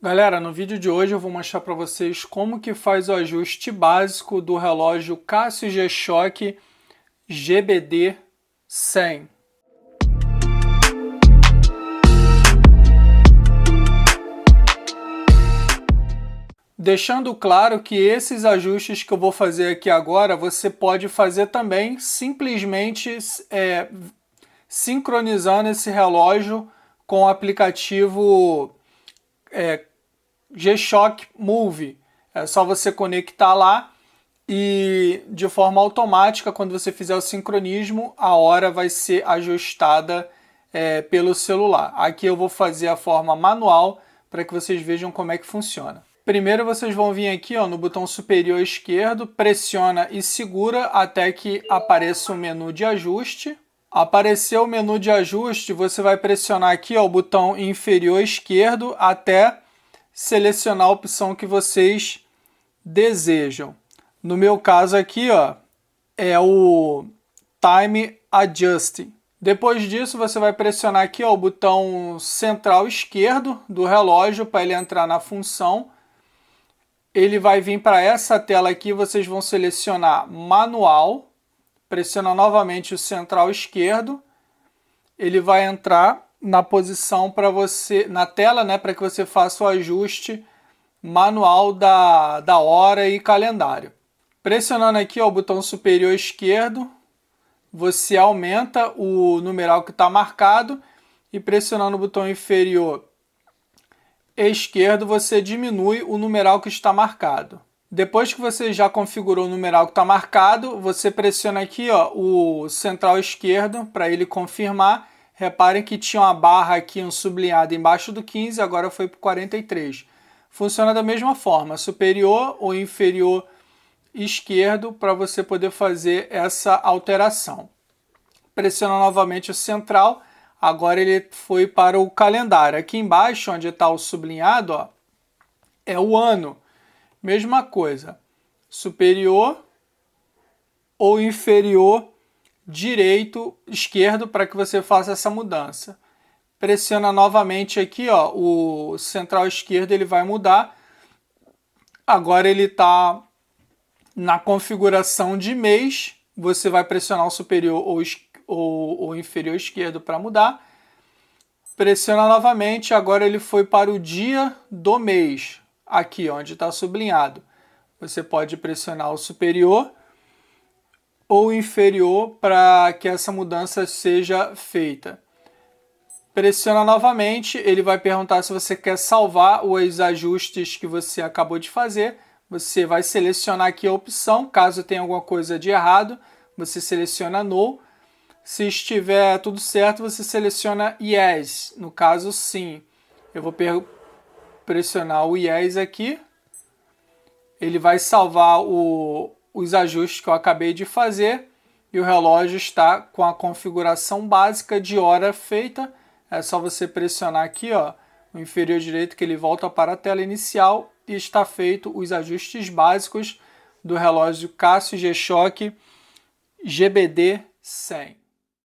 Galera, no vídeo de hoje eu vou mostrar para vocês como que faz o ajuste básico do relógio Casio G-Shock GBD 100. Deixando claro que esses ajustes que eu vou fazer aqui agora, você pode fazer também simplesmente sincronizando esse relógio com o aplicativo G-Shock Move. É só você conectar lá e de forma automática, quando você fizer o sincronismo, a hora vai ser ajustada pelo celular. Aqui eu vou fazer a forma manual para que vocês vejam como é que funciona. Primeiro vocês vão vir aqui no botão superior esquerdo, pressiona e segura até que apareça o menu de ajuste. Apareceu o menu de ajuste, você vai pressionar aqui o botão inferior esquerdo até selecionar a opção que vocês desejam. No meu caso aqui, é o Time Adjusting. Depois disso, você vai pressionar aqui o botão central esquerdo do relógio para ele entrar na função. Ele vai vir para essa tela aqui, vocês vão selecionar Manual, pressiona novamente o central esquerdo, ele vai entrar na posição para você, na tela, para que você faça o ajuste manual da hora e calendário. Pressionando aqui o botão superior esquerdo, você aumenta o numeral que está marcado e pressionando o botão inferior esquerdo, você diminui o numeral que está marcado. Depois que você já configurou o numeral que está marcado, você pressiona aqui o central esquerdo para ele confirmar. Reparem que tinha uma barra aqui, um sublinhado embaixo do 15, agora foi para o 43. Funciona da mesma forma, superior ou inferior esquerdo para você poder fazer essa alteração. Pressiona novamente o central, agora ele foi para o calendário. Aqui embaixo, onde está o sublinhado, é o ano. Mesma coisa, superior ou inferior direito, esquerdo, para que você faça essa mudança. Pressiona novamente aqui, o central esquerdo ele vai mudar. Agora ele está na configuração de mês, você vai pressionar o superior ou inferior esquerdo para mudar. Pressiona novamente, agora ele foi para o dia do mês, aqui onde está sublinhado. Você pode pressionar o superior ou inferior para que essa mudança seja feita. Pressiona novamente, ele vai perguntar se você quer salvar os ajustes que você acabou de fazer. Você vai selecionar aqui a opção, caso tenha alguma coisa de errado, você seleciona No. Se estiver tudo certo, você seleciona Yes, no caso sim. Eu vou pressionar o Yes aqui. Ele vai salvar os ajustes que eu acabei de fazer e o relógio está com a configuração básica de hora feita. É só você pressionar aqui o inferior direito que ele volta para a tela inicial e está feito os ajustes básicos do relógio Casio G-Shock GBD 100.